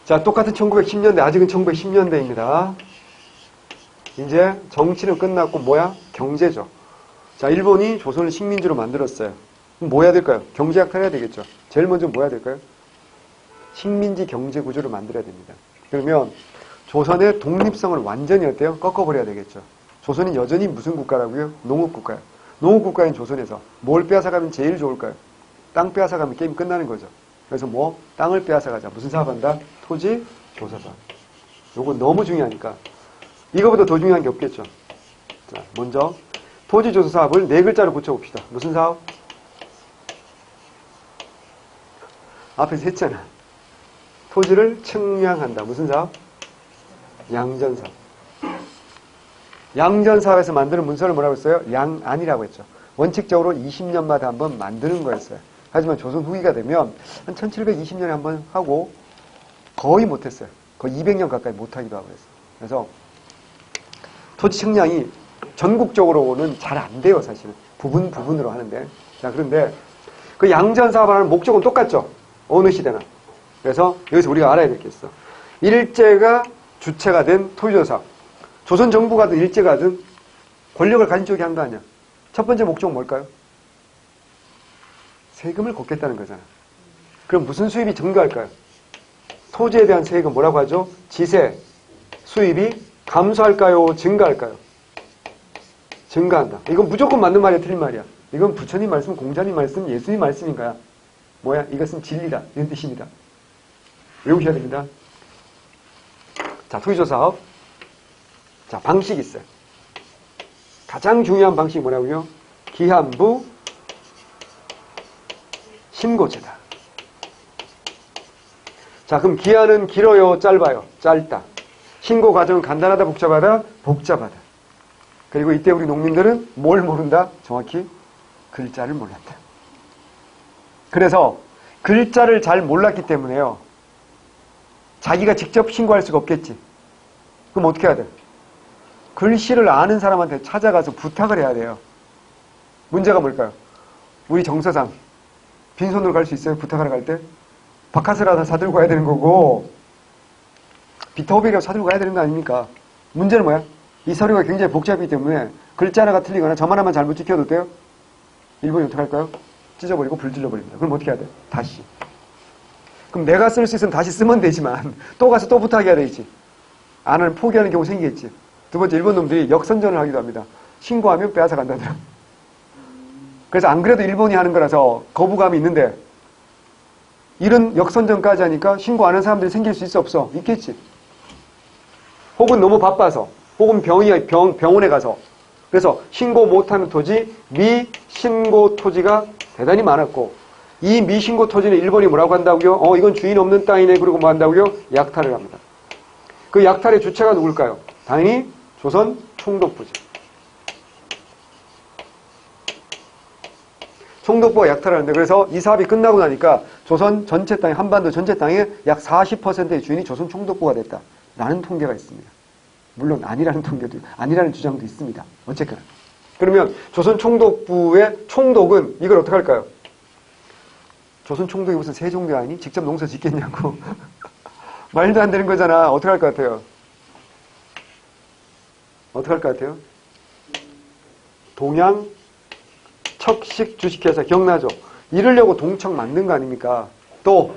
자, 똑같은 1910년대, 아직은 1910년대입니다. 이제 정치는 끝났고 뭐야? 경제죠. 자, 일본이 조선을 식민지로 만들었어요. 그럼 뭐 해야 될까요? 경제학을 해야 되겠죠. 제일 먼저 뭐 해야 될까요? 식민지 경제 구조를 만들어야 됩니다. 그러면 조선의 독립성을 완전히 어때요? 꺾어버려야 되겠죠. 조선이 여전히 무슨 국가라고요? 농업국가요. 농업국가인 조선에서 뭘 빼앗아가면 제일 좋을까요? 땅 빼앗아가면 게임 끝나는 거죠. 그래서 뭐 땅을 빼앗아가자. 무슨 사업한다? 토지 조사 사업. 요거 너무 중요하니까 이거보다 더 중요한 게 없겠죠. 자, 먼저 토지 조사 사업을 네 글자로 붙여봅시다. 무슨 사업? 앞에서 했잖아. 토지를 측량한다. 무슨 사업? 양전사업. 양전사업에서 만드는 문서를 뭐라고 했어요? 양안이라고 했죠. 원칙적으로 20년마다 한번 만드는 거였어요. 하지만 조선 후기가 되면 한 1720년에 한번 하고 거의 못했어요. 거의 200년 가까이 못하기도 하고 했어요. 그래서 토지 측량이 전국적으로는 잘 안 돼요, 사실은. 부분으로 하는데. 자, 그런데 그 양전사업을 하는 목적은 똑같죠. 어느 시대나. 그래서 여기서 우리가 알아야 될 게 있어. 일제가 주체가 된 토지조사. 조선 정부가든 일제가든 권력을 가진 쪽이 한 거 아니야. 첫 번째 목적은 뭘까요? 세금을 걷겠다는 거잖아. 그럼 무슨 수입이 증가할까요? 토지에 대한 세금 뭐라고 하죠? 지세, 수입이 감소할까요? 증가할까요? 증가한다. 이건 무조건 맞는 말이야, 틀린 말이야. 이건 부처님 말씀, 공자님 말씀, 예수님 말씀인가요? 뭐야? 이것은 진리다. 이런 뜻입니다. 외우셔야 됩니다. 자, 토지조사업. 자, 방식이 있어요. 가장 중요한 방식이 뭐라고요? 기한부 신고제다. 자, 그럼 기한은 길어요? 짧아요? 짧다. 신고 과정은 간단하다? 복잡하다? 복잡하다. 그리고 이때 우리 농민들은 뭘 모른다? 정확히 글자를 몰랐다. 그래서 글자를 잘 몰랐기 때문에요. 자기가 직접 신고할 수가 없겠지. 그럼 어떻게 해야 돼? 글씨를 아는 사람한테 찾아가서 부탁을 해야 돼요. 문제가 뭘까요? 우리 정서상 빈손으로 갈 수 있어요? 부탁하러 갈 때? 바카스라도 사들고 가야 되는 거고 비타오벨이라도 사들고 가야 되는 거 아닙니까? 문제는 뭐야? 이 서류가 굉장히 복잡하기 때문에 글자 하나가 틀리거나 점 하나만 잘못 찍혀도 돼요? 일본이 어떻게 할까요? 찢어버리고 불질러버립니다. 그럼 어떻게 해야 돼? 다시. 그럼 내가 쓸 수 있으면 다시 쓰면 되지만 또 가서 또 부탁해야 되겠지. 안 하면 포기하는 경우 생기겠지. 두 번째, 일본 놈들이 역선전을 하기도 합니다. 신고하면 빼앗아 간다더라. 그래서 안 그래도 일본이 하는 거라서 거부감이 있는데 이런 역선전까지 하니까 신고 안 하는 사람들이 생길 수 있어 없어? 있겠지. 혹은 너무 바빠서 혹은 병원에 가서 그래서 신고 못하는 토지 미신고 토지가 대단히 많았고 이 미신고 토지는 일본이 뭐라고 한다고요? 이건 주인 없는 땅이네. 그리고 뭐 한다고요? 약탈을 합니다. 그 약탈의 주체가 누굴까요? 당연히 조선 총독부죠. 총독부가 약탈을 하는데 그래서 이 사업이 끝나고 나니까 조선 전체 땅에 한반도 전체 땅에 약 40%의 주인이 조선 총독부가 됐다라는 통계가 있습니다. 물론 아니라는 통계도 아니라는 주장도 있습니다. 어쨌거나 그러면 조선 총독부의 총독은 이걸 어떻게 할까요? 조선 총독이 무슨 세종대 아니? 직접 농사 짓겠냐고. 말도 안 되는 거잖아. 어떻게 할 것 같아요? 어떻게 할 것 같아요? 동양 척식 주식회사 기억나죠? 이러려고 동척 만든 거 아닙니까? 또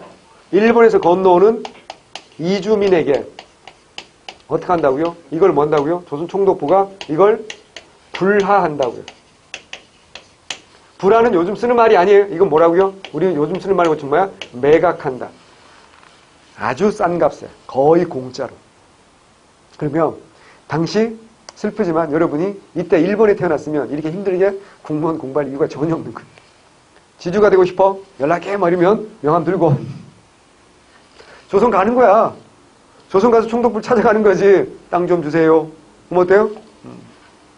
일본에서 건너오는 이주민에게 어떻게 한다고요? 이걸 뭐 한다고요? 조선 총독부가 이걸 불하한다고요. 불하는 요즘 쓰는 말이 아니에요. 이건 뭐라고요? 우리 요즘 쓰는 말이 뭐야? 매각한다. 아주 싼 값에 거의 공짜로. 그러면 당시 슬프지만 여러분이 이때 일본에 태어났으면 이렇게 힘들게 공무원 공부할 이유가 전혀 없는 거예요. 지주가 되고 싶어? 연락해 말이면 명함 들고 조선 가는 거야. 조선 가서 총독부를 찾아가는 거지. 땅 좀 주세요. 그럼 어때요?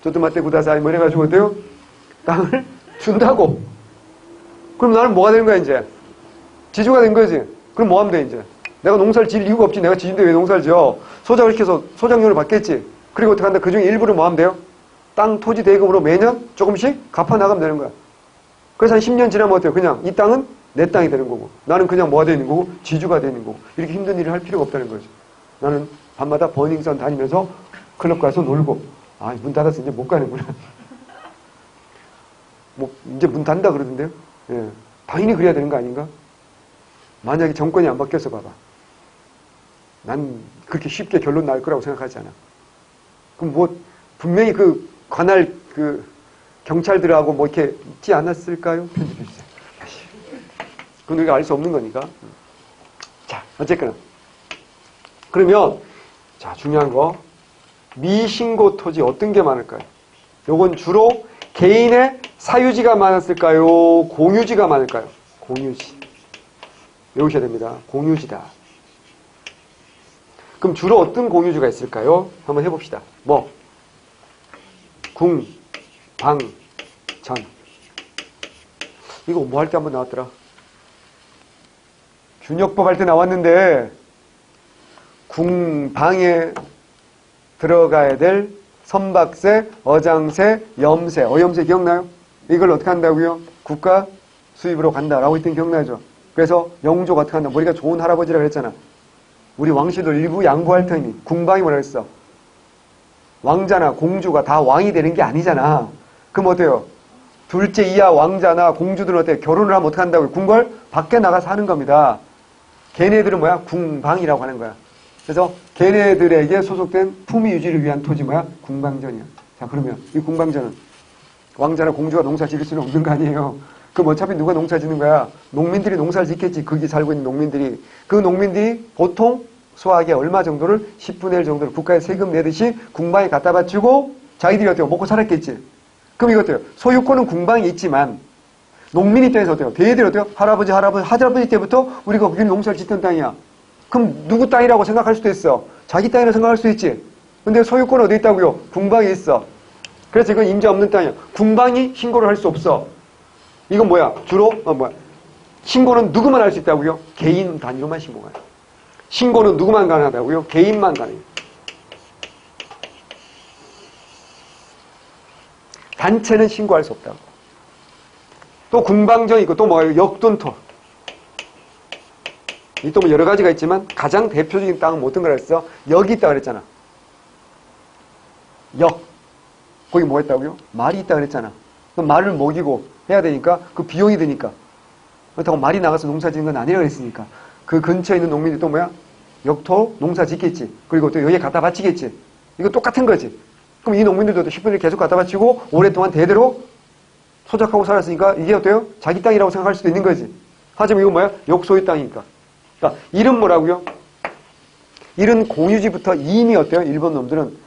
조토마테 구다사이 뭐 이래가지고 어때요? 땅을 준다고. 그럼 나는 뭐가 되는 거야 이제? 지주가 된 거지. 그럼 뭐 하면 돼 이제? 내가 농사를 지을 이유가 없지. 내가 지주인데 왜 농사를 지어? 소작을 시켜서 소작료를 받겠지. 그리고 어떻게 한다? 그중에 일부를 뭐 하면 돼요? 땅 토지 대금으로 매년 조금씩 갚아나가면 되는 거야. 그래서 한 10년 지나면 어때요? 그냥 이 땅은 내 땅이 되는 거고 나는 그냥 뭐가 되는 거고 지주가 되는 거고 이렇게 힘든 일을 할 필요가 없다는 거죠. 나는 밤마다 버닝썬 다니면서 클럽 가서 놀고 문 닫아서 이제 못 가는구나. 뭐 이제 문 닫는다 그러던데요. 예. 당연히 그래야 되는 거 아닌가? 만약에 정권이 안 바뀌어서 봐봐. 난 그렇게 쉽게 결론 날 거라고 생각하지 않아. 그럼 뭐 분명히 그 관할 그 경찰들하고 뭐 이렇게 있지 않았을까요? 편집해 주세요. 그건 우리가 알 수 없는 거니까. 자, 어쨌거나. 그러면 자, 중요한 거 미신고 토지 어떤 게 많을까요? 요건 주로 개인의 사유지가 많았을까요? 공유지가 많을까요? 공유지. 외우셔야 됩니다. 공유지다. 그럼 주로 어떤 공유지가 있을까요? 한번 해봅시다. 뭐? 궁, 방, 전. 이거 뭐 할 때 한번 나왔더라? 균역법 할 때 나왔는데 궁, 방에 들어가야 될 선박세, 어장세, 염세. 어염세 기억나요? 이걸 어떻게 한다고요? 국가 수입으로 간다라고 했던 기억나죠? 그래서 영조가 어떻게 한다? 머리가 좋은 할아버지라고 했잖아. 우리 왕실도 일부 양보할 테니 궁방이 뭐라 했어? 왕자나 공주가 다 왕이 되는 게 아니잖아. 그럼 어때요? 둘째 이하 왕자나 공주들은 어때요? 결혼을 하면 어떻게 한다고요? 궁궐 밖에 나가서 하는 겁니다. 걔네들은 뭐야? 궁방이라고 하는 거야. 그래서 걔네들에게 소속된 품위 유지를 위한 토지 뭐야? 궁방전이야. 자, 그러면 이 궁방전은 왕자나 공주가 농사 지을 수는 없는 거 아니에요. 그럼 어차피 누가 농사 짓는 거야? 농민들이 농사를 짓겠지. 거기 살고 있는 농민들이. 그 농민들이 보통 수확의 얼마 정도를 10분의 1 정도를 국가에 세금 내듯이 궁방에 갖다 바치고 자기들이 어때요? 먹고 살았겠지. 그럼 이거 어때요? 소유권은 궁방에 있지만 농민 입장에서 어때요? 대대로 어때요? 할아버지 때부터 우리가 거기 농사를 짓던 땅이야. 그럼 누구 땅이라고 생각할 수도 있어. 자기 땅이라고 생각할 수도 있지. 근데 소유권은 어디 있다고요? 궁방에 있어. 그래서 이건 임자 없는 땅이야. 궁방이 신고를 할 수 없어. 이건 뭐야? 주로 신고는 누구만 할 수 있다고요? 개인 단위로만 신고가 해요. 신고는 누구만 가능하다고요? 개인만 가능해요. 단체는 신고할 수 없다고. 또 궁방전 있고 또 뭐예요? 역돈토. 이 또 뭐 여러 가지가 있지만 가장 대표적인 땅은 뭐 어떤 거라 했어? 역이 있다고 그랬잖아. 역. 거기 뭐 했다고요? 말이 있다고 그랬잖아. 그럼 말을 먹이고 해야 되니까 그 비용이 드니까. 그렇다고 말이 나가서 농사 짓는 건 아니라고 했으니까. 그 근처에 있는 농민들이 또 뭐야? 역토 농사 짓겠지. 그리고 또 여기에 갖다 바치겠지. 이거 똑같은 거지. 그럼 이 농민들도 10분을 계속 갖다 바치고 오랫동안 대대로 소작하고 살았으니까 이게 어때요? 자기 땅이라고 생각할 수도 있는 거지. 하지만 이건 뭐야? 역소유 땅이니까. 그러니까 이름 뭐라고요? 이런 공유지부터 이미 어때요? 일본 놈들은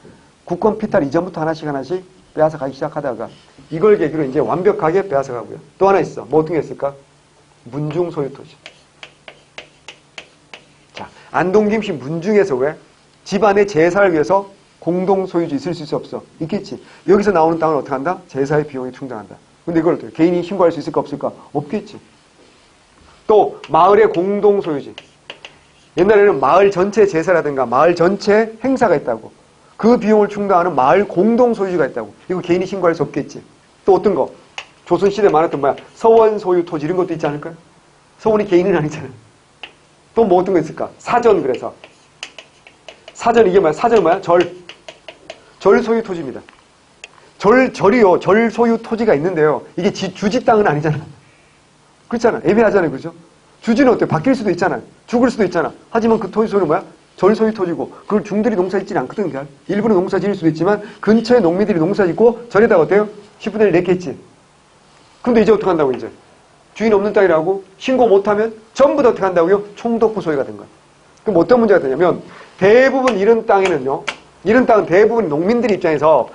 국권 피탈 이전부터 하나씩 빼앗아 가기 시작하다가 이걸 계기로 이제 완벽하게 빼앗아 가고요. 또 하나 있어. 뭐 어떤 게 있을까? 문중 소유 토지. 자, 안동김씨 문중에서 왜? 집안의 제사를 위해서 공동 소유지 있을 수 있어 없어? 있겠지. 여기서 나오는 땅을 어떻게 한다? 제사의 비용이 충당한다. 근데 이걸 어떻게 개인이 신고할 수 있을까 없을까? 없겠지. 또 마을의 공동 소유지. 옛날에는 마을 전체 제사라든가 마을 전체 행사가 있다고. 그 비용을 충당하는 마을 공동 소유지가 있다고. 이거 개인이 신고할 수 없겠지. 또 어떤 거? 조선시대에 많았던 뭐야? 서원 소유 토지 이런 것도 있지 않을까요? 서원이 개인은 아니잖아. 또 뭐 어떤 거 있을까? 사전 그래서. 사전 이게 뭐야? 사전은 뭐야? 절 소유 토지입니다. 절이요. 절 소유 토지가 있는데요. 이게 주지 땅은 아니잖아. 그렇잖아. 애매하잖아요. 그죠? 주지는 어때요? 바뀔 수도 있잖아요. 죽을 수도 있잖아. 하지만 그 토지 소유는 뭐야? 절 소유 토지고 그걸 중들이 농사 짓지 않거든. 일부러 농사 지을 수도 있지만 근처에 농민들이 농사 짓고 절에다가 어때요? 10분의 1 냈겠지. 근데 이제 어떻게 한다고 이제? 주인 없는 땅이라고 신고 못하면 전부 다 어떻게 한다고요? 총독부 소유가 된 거야. 그럼 어떤 문제가 되냐면 대부분 이런 땅에는요. 이런 땅은 대부분 농민들 입장에서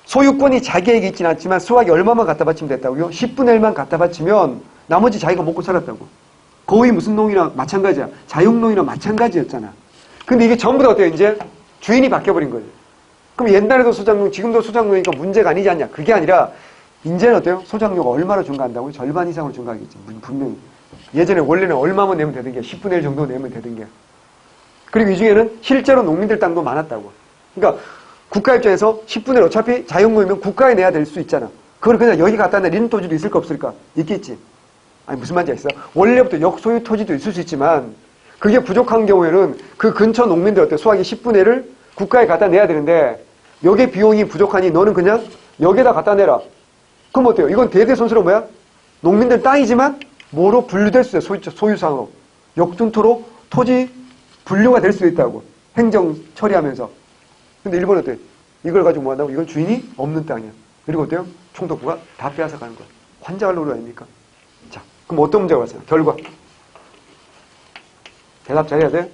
소유권이 자기에게 있지는 않지만 수확이 얼마만 갖다 바치면 됐다고요? 10분의 1만 갖다 바치면 나머지 자기가 먹고 살았다고. 거의 무슨 농이나 마찬가지야. 자육농이나 마찬가지였잖아. 근데 이게 전부 다 어때요? 이제 주인이 바뀌어버린 거예요. 그럼 옛날에도 소작농, 지금도 소작농이니까 문제가 아니지 않냐? 그게 아니라 이제는 어때요? 소작료가 얼마로 증가한다고요? 절반 이상으로 증가하겠지. 분명히. 예전에 원래는 얼마만 내면 되던 게 10분의 1 정도 내면 되던 게. 그리고 이 중에는 실제로 농민들 땅도 많았다고. 그러니까 국가 입장에서 10분의 1 어차피 자영농이면 국가에 내야 될 수 있잖아. 그걸 그냥 여기 갖다 내리는 토지도 있을까 없을까? 있겠지. 아니 무슨 말인지 알겠어요? 원래부터 역소유 토지도 있을 수 있지만 그게 부족한 경우에는 그 근처 농민들 어때? 수확의 10분의 1을 국가에 갖다 내야 되는데 여기에 비용이 부족하니 너는 그냥 여기에다 갖다 내라. 그럼 어때요? 이건 대대손손으로 뭐야? 농민들 땅이지만 뭐로 분류될 수 있어요? 소유상으로. 역준토로 토지 분류가 될 수도 있다고. 행정 처리하면서. 근데 일본은 어때요? 이걸 가지고 뭐 한다고? 이건 주인이 없는 땅이야. 그리고 어때요? 총독부가 다 빼앗아 가는 거야. 환장할 노릇 아닙니까? 자, 그럼 어떤 문제가 왔어요? 결과. 대답 잘해야 돼?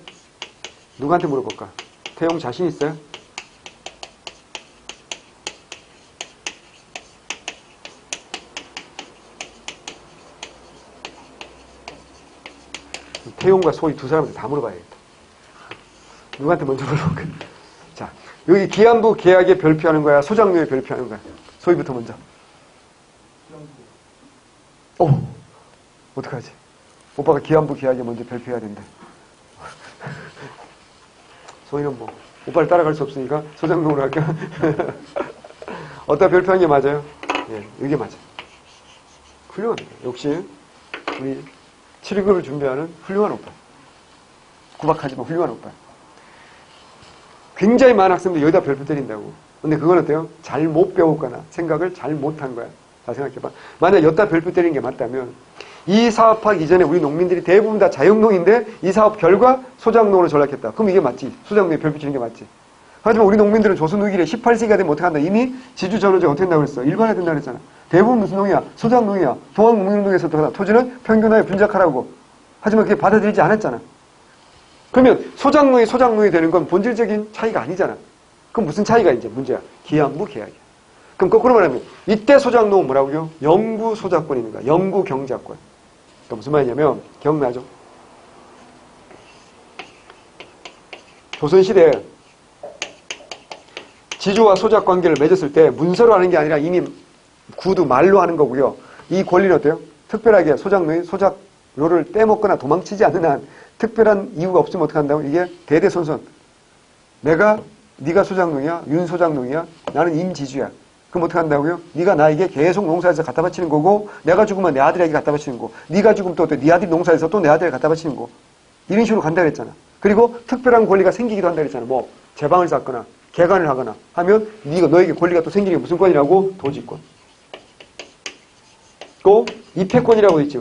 누구한테 물어볼까? 태용 자신 있어요? 태용과 소희 두 사람한테 다 물어봐야겠다. 누구한테 먼저 물어볼까? 자, 여기 기한부 계약에 별표하는 거야? 소장료에 별표하는 거야? 소희부터 먼저. 어떡하지? 오빠가 기한부 계약에 먼저 별표해야 된대. 소희는 뭐 오빠를 따라갈 수 없으니까 소장농으로 할까? 어디다 별표한 게 맞아요? 예, 이게 맞아. 훌륭합니다. 역시 우리 7급을 준비하는 훌륭한 오빠. 구박하지만 훌륭한 오빠. 굉장히 많은 학생들이 여기다 별표 때린다고. 근데 그건 어때요? 잘 못 배웠거나 생각을 잘 못한 거야. 잘 생각해봐. 만약 여기다 별표 때리는 게 맞다면 이 사업하기 이전에 우리 농민들이 대부분 다 자영농인데 이 사업 결과 소장농으로 전락했다. 그럼 이게 맞지. 소장농에 별표 치는 게 맞지. 하지만 우리 농민들은 조선 후기에 18세기가 되면 어떻게 한다. 이미 지주전원제가 어떻게 된다고 그랬어. 일반화 된다고 그랬잖아. 대부분 무슨 농이야? 소장농이야. 동학농민운동에서도 하다. 토지는 평균화에 분작하라고. 하지만 그게 받아들이지 않았잖아. 그러면 소장농이 되는 건 본질적인 차이가 아니잖아. 그럼 무슨 차이가 이제 문제야? 기한부 계약이야. 그럼 거꾸로 말하면 이때 소장농은 뭐라고요? 영구 소작권이 있는 거야. 영구 경작권. 그러니까 무슨 말이냐면 기억나죠? 조선시대에 지주와 소작 관계를 맺었을 때 문서로 하는 게 아니라 이미 구두 말로 하는 거고요. 이 권리는 어때요? 특별하게 소작농이 소작료를 떼먹거나 도망치지 않는 한 특별한 이유가 없으면 어떻게 한다고? 이게 대대손손. 네가 소작농이야? 윤 소작농이야? 나는 임지주야. 그럼 어떻게 한다고요? 네가 나에게 계속 농사에서 갖다 바치는 거고 내가 죽으면 내 아들에게 갖다 바치는 거고 네가 죽으면 또 네 아들이 농사에서 또 내 아들에게 갖다 바치는 거. 이런 식으로 간다 그랬잖아. 그리고 특별한 권리가 생기기도 한다 그랬잖아. 뭐 제방을 쌓거나 개간을 하거나 하면 너에게 권리가 또 생기는 게 무슨 권이라고? 도지권. 또 입회권이라고 있지.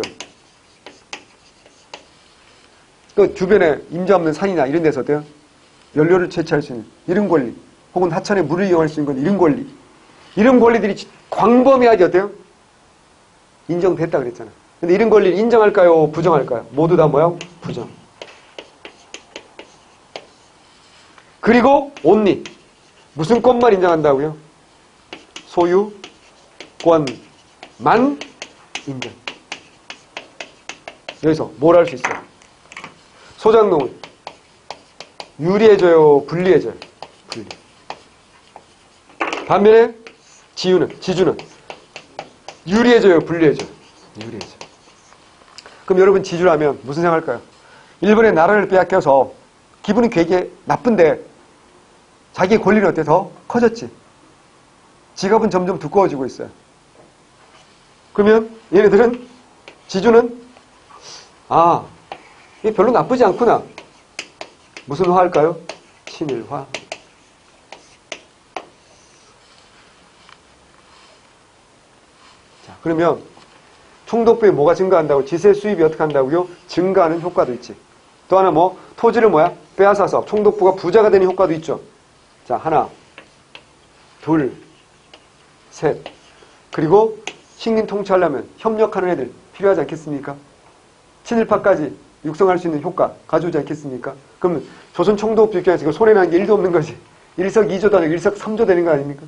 그 주변에 임자 없는 산이나 이런 데서 어때요? 연료를 채취할 수 있는 이런 권리 혹은 하천에 물을 이용할 수 있는 건 이런 권리. 이런 권리들이 광범위하게 어때요? 인정됐다 그랬잖아. 근데 이런 권리를 인정할까요? 부정할까요? 모두 다 뭐야? 부정. 그리고 온리. 무슨 권만 인정한다고요? 소유권만 인정. 여기서 뭘 할 수 있어요? 소장농은 유리해져요? 불리해져요? 불리. 반면에 지주는 유리해져요? 불리해져요? 유리해져요. 그럼 여러분 지주라면 무슨 생각할까요? 일본의 나라를 빼앗겨서 기분이 되게 나쁜데 자기의 권리는 어때? 더 커졌지. 지갑은 점점 두꺼워지고 있어요. 그러면 얘네들은 지주는 이게 별로 나쁘지 않구나. 무슨 화할까요? 친일화. 자, 그러면 총독부에 뭐가 증가한다고? 지세 수입이 어떻게 한다고요? 증가하는 효과도 있지. 또 하나 토지를 빼앗아서 총독부가 부자가 되는 효과도 있죠. 자, 하나, 둘, 셋. 그리고 식민 통치하려면 협력하는 애들 필요하지 않겠습니까? 친일파까지 육성할 수 있는 효과 가져오지 않겠습니까? 그러면 조선 총독부 입장에서 이거 손해나는 게 1도 없는 거지. 일석이조도 아니고 일석삼조 되는 거 아닙니까?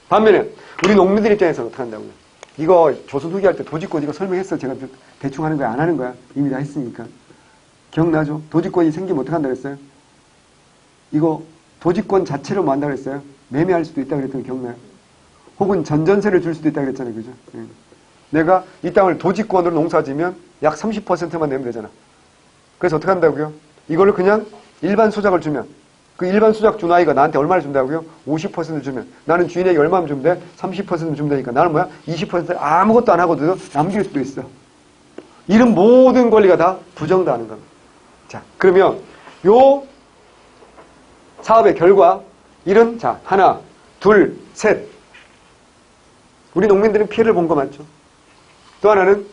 반면에 우리 농민들 입장에서는 어떻게 한다고요? 이거 조선 후기 할 때 도지권 이거 설명했어. 제가 대충 하는 거야? 안 하는 거야? 이미 다 했으니까. 기억나죠? 도지권이 생기면 어떻게 한다고 했어요? 이거 도지권 자체로 뭐 한다고 했어요? 매매할 수도 있다고 그랬던 거 기억나요? 혹은 전전세를 줄 수도 있다고 그랬잖아요. 그죠? 내가 이 땅을 도지권으로 농사지면 약 30%만 내면 되잖아. 그래서 어떻게 한다고요? 이거를 그냥 일반 소작을 주면 그 일반 소작 준 아이가 나한테 얼마를 준다고요? 50% 주면 나는 주인에게 얼마만 주면 돼? 30% 주면 되니까 나는 20% 아무것도 안 하고도 남길 수도 있어. 이런 모든 권리가 다 부정당하는 겁니다. 자, 그러면 요 사업의 결과, 이런, 자, 하나, 둘, 셋. 우리 농민들은 피해를 본 거 맞죠? 또 하나는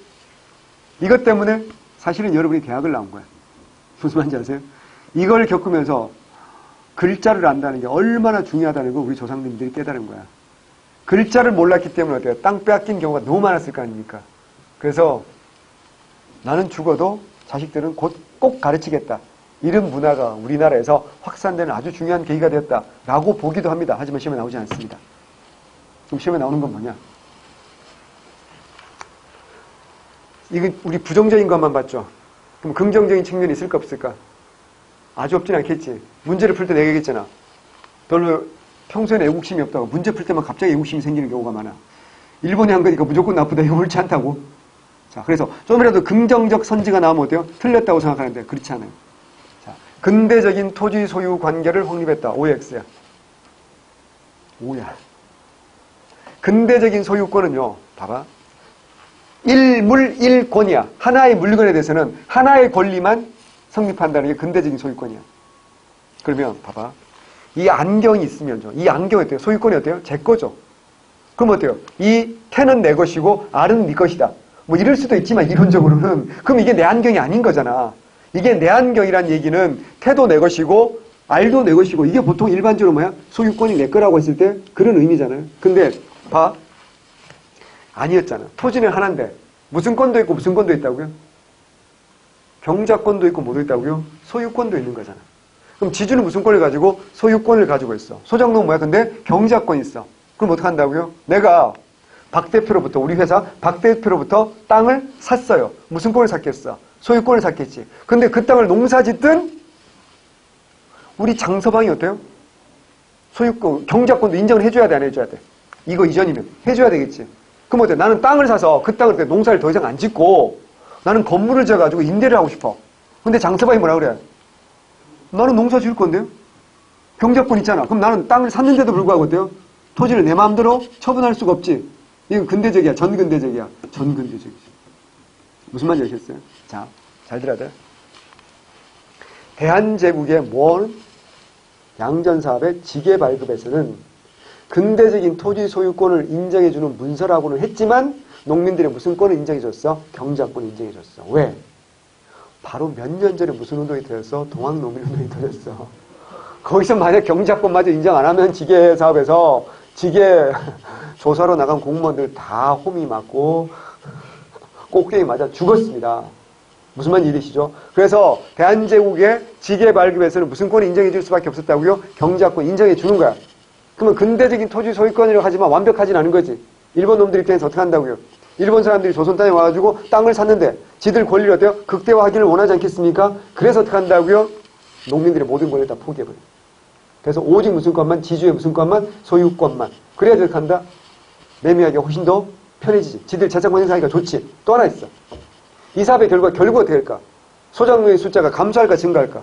이것 때문에 사실은 여러분이 대학을 나온 거야. 무슨 말인지 아세요? 이걸 겪으면서 글자를 안다는 게 얼마나 중요하다는 걸 우리 조상님들이 깨달은 거야. 글자를 몰랐기 때문에 어때요? 땅 빼앗긴 경우가 너무 많았을 거 아닙니까? 그래서 나는 죽어도 자식들은 곧 꼭 가르치겠다. 이런 문화가 우리나라에서 확산되는 아주 중요한 계기가 되었다라고 보기도 합니다. 하지만 시험에 나오지 않습니다. 그럼 시험에 나오는 건 뭐냐? 이건 우리 부정적인 것만 봤죠. 그럼 긍정적인 측면이 있을까 없을까? 아주 없진 않겠지. 문제를 풀 때 내가 얘기했잖아. 별로 평소에는 애국심이 없다고. 문제 풀 때만 갑자기 애국심이 생기는 경우가 많아. 일본이 한 거니까 무조건 나쁘다. 이거 옳지 않다고. 자, 그래서 좀이라도 긍정적 선지가 나오면 어때요? 틀렸다고 생각하는데 그렇지 않아요. 자, 근대적인 토지 소유 관계를 확립했다. OX야. O야. 근대적인 소유권은요. 봐봐. 일물일권이야. 하나의 물건에 대해서는 하나의 권리만 성립한다는 게 근대적인 소유권이야. 그러면 봐봐. 이 안경이 있으면요. 이 안경이 어때요? 소유권이 어때요? 제 거죠. 그럼 어때요? 이 태는 내 것이고 알은 네 것이다. 뭐 이럴 수도 있지만 이론적으로는 그럼 이게 내 안경이 아닌 거잖아. 이게 내 안경이란 얘기는 태도 내 것이고 알도 내 것이고 이게 보통 일반적으로 뭐야? 소유권이 내 거라고 했을 때 그런 의미잖아요. 근데 봐. 아니었잖아. 토지는 하나인데 무슨 권도 있고 무슨 권도 있다고요? 경작권도 있고 뭐도 있다고요? 소유권도 있는 거잖아. 그럼 지주는 무슨 권을 가지고? 소유권을 가지고 있어. 소장농은 뭐야? 근데 경작권이 있어. 그럼 어떻게 한다고요? 내가 박 대표로부터, 우리 회사 박 대표로부터 땅을 샀어요. 무슨 권을 샀겠어? 소유권을 샀겠지. 근데 그 땅을 농사 짓든 우리 장서방이 어때요? 소유권, 경작권도 인정을 해줘야 돼, 안 해줘야 돼? 이거 이전이면 해줘야 되겠지. 그럼 어때? 나는 땅을 사서 그 땅을 농사를 더 이상 안 짓고 나는 건물을 지어가지고 임대를 하고 싶어. 근데 장서방이 뭐라 그래? 나는 농사 지을 건데요? 경작권 있잖아. 그럼 나는 땅을 샀는데도 불구하고 어때요? 토지를 내 마음대로 처분할 수가 없지. 이건 근대적이야. 전근대적이야. 전근대적이지. 무슨 말인지 아시겠어요? 자, 잘 들어야 돼. 대한제국의 모든 양전사업의 지계 발급에서는 근대적인 토지 소유권을 인정해주는 문서라고는 했지만 농민들의 무슨 권을 인정해줬어? 경작권을 인정해줬어. 왜? 바로 몇 년 전에 무슨 운동이 터졌어? 동학농민운동이 터졌어. 거기서 만약 경작권마저 인정 안 하면 지계 사업에서 지계 조사로 나간 공무원들 다 홈이 맞고 꼭대기 맞아 죽었습니다. 무슨 말인지 이해되시죠? 그래서 대한제국의 지계 발급에서는 무슨 권을 인정해 줄 수밖에 없었다고요? 경작권 인정해 주는 거야. 그러면 근대적인 토지 소유권이라고 하지만 완벽하진 않은 거지. 일본 놈들 입장에서 어떻게 한다고요? 일본 사람들이 조선 땅에 와가지고 땅을 샀는데 지들 권리를 어때요? 극대화하기를 원하지 않겠습니까? 그래서 어떻게 한다고요? 농민들의 모든 권리를 다 포기해버려요. 그래서 오직 무슨 것만, 지주의 무슨 것만, 소유권만. 그래야 어떻게 한다? 매매하기가 훨씬 더 편해지지. 지들 재산권 행사하기가 좋지. 또 하나 있어. 이 사업의 결과 어떻게 될까? 소작농의 숫자가 감소할까 증가할까?